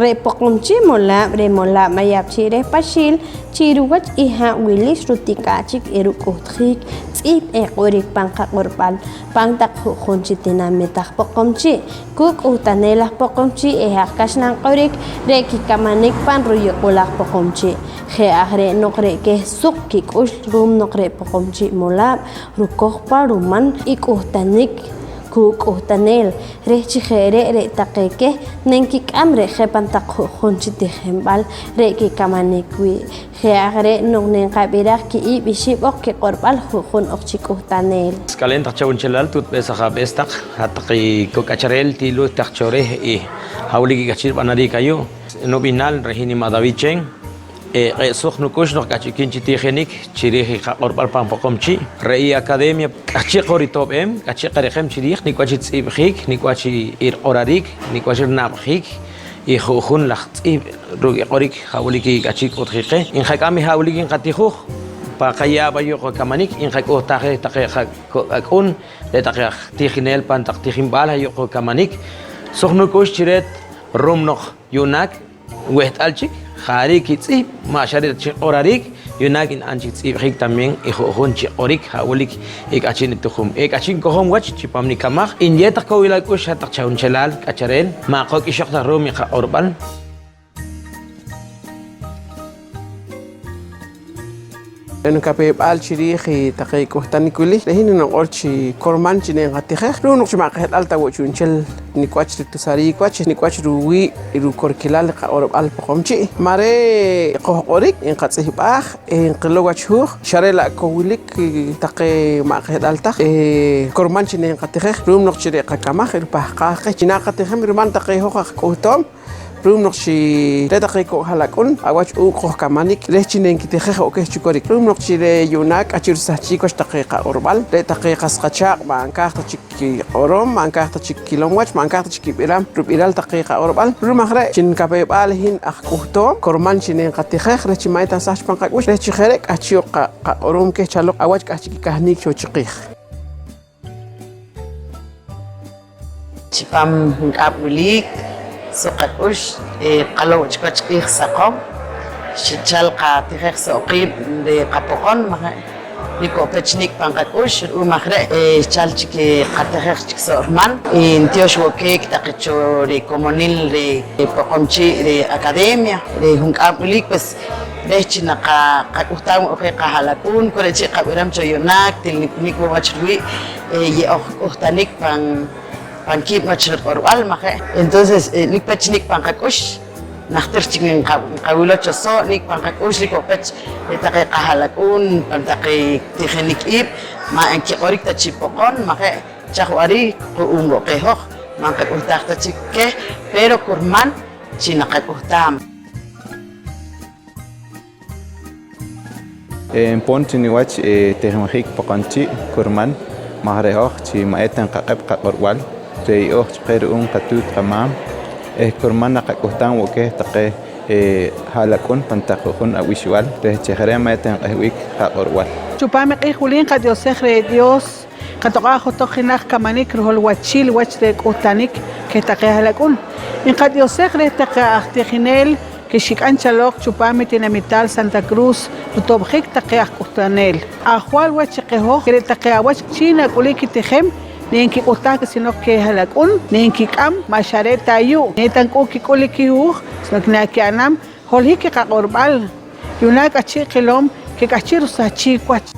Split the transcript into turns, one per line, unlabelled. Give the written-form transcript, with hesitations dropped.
re Poqomchi mola mayap chire pashil chiruwach iha wilis rutikachik erukutrik tzip qorik panqa qorbal pangtak khonchi tinametaq Poqomchi kuk utanelah Poqomchi kashnan qorik re kikamanik pan ruyoqulaq Poqomchi agre noqre ke suq kikush rum noqre Poqomchi mola rukoqpa ruman ikutanik kuk utanel re chijere re taqeke nenkik amre jepantak khonchi tihembal re ki kamanikwi agre nognen qabirak ki ibishibok ki qorbal khun oqchik utanel
Kalenta chawunchelal tut besakha bestak hatqi kokacharel tilu taqchore hawligi gachir banari kayo nobinal rehini madavichen suq nukush no kachikinchi tigenik chiriji qorbal pan Poqomchi rei academia kachi qoritob kachi qarejem chirij nikwachi tsibjik nikwachi ir orarik nikwachi nabjik y khun laqtsib rugi qorik hawligi kachi qotjiqe in khakami hawligi qatijuj pa qayaba yo kamanik in khako taje akun le taje tiginel pan taqtijimbal yo kamanik suq nukush chiret rumnoq yunak wehtalchik Hari kitsi, masyarakat orarik, yunakin anjing tsibrik tameng ikhon orik hawlik ikachin ituhum. Ikachin kohom watch chipamni kamak. Inyetak ko ilay ko siya takchaun chelal kacharel. Makok isyok na rumi ka orbal.
إنه كبيب آل شريخي تقيكو تانيكولي لهين نقولش كورمان جنين غتيخ لو نقش مع قهد آل تاوچون شل نيكواتش تساري كواتش نيكواتش روي رو كوركيلال قورب آل Poqomchi ماري قه قوريك إن قصيه باخ إن قلو واتشوخ شاري لا كوليك تقي مع قهد آل تاخ كورمان جنين غتيخ روم نقش ريقا كماخ رباه قاقي جنا غتيخ مرومان تقيه هوخ كوتوم Rum noqchi redaqiko halakun awach uqoq kamanik lechinen kitejej okej chukorik rum noqchi re yunak achir sachikosh taqiqa urbal re taqiqas qachaq mankaqta chiki orom mankaqta chikilomwach mankaqta chikibiram rubiral taqiqa urbal rum akhre chin kapebal hin aqquhto korman chinen qatejej re chimaita sach panqakush re chijerek achioqa orom ke chaloq awach qachiki kahnik chochiqij
chipam ngablik سقطوش قلو تشكوش قيخ سقوم شتشال قاتيخ سقيب قطقون ما نيكو بتشنيك بانقطوش ومخرق شتشال تشكي قاتيخ تشك سورمان انتيوش وكيك تقتشو ري كومونيل ري Poqomchi ري أكاديميا ري هنك أبليك بس ليش نقا قطعم أخيقا هلاكون كل شيء قبرم شيوناك تلنيك ومشروي يأخذنيك بان Pankip macet oral maka, entonces nik pechnik pangkakush, nakter cingin kawilo coso nik pangkakush nik opech takai kahalakun pantakai teknik ip, ma engki orik tachipokon maka cakwari kuungo kehoh, maka utah tachike, pero kurman cinakat utam.
Ponti ni watch teknik Poqomchi kurman mahrehoh ci maetan kakep kakorwal. Rei qeer qatut qamam kurmana qakuhtan woke taqe halakun pantaqun awishwal re chejrema tan qahwik qaqorwal
chupame qihulin qad yosej re Dios qatoqa khotoqinaq kamanik rol wachil wach de qutanik ke taqe halakun in qad yosej re taqa ahtiginel ke shikan chalok chupame tinamital Santa Cruz utobjik taqe qutanel ahwal wach qeho re taqe wach china kuliki tejem Nenki utak sino ke halakun, nenki kam mashareta yu, netan kuki kuliki hu, sino ki anam, holhi ke kakorbal, yunak achi kilom ke kachir sa chi kwach.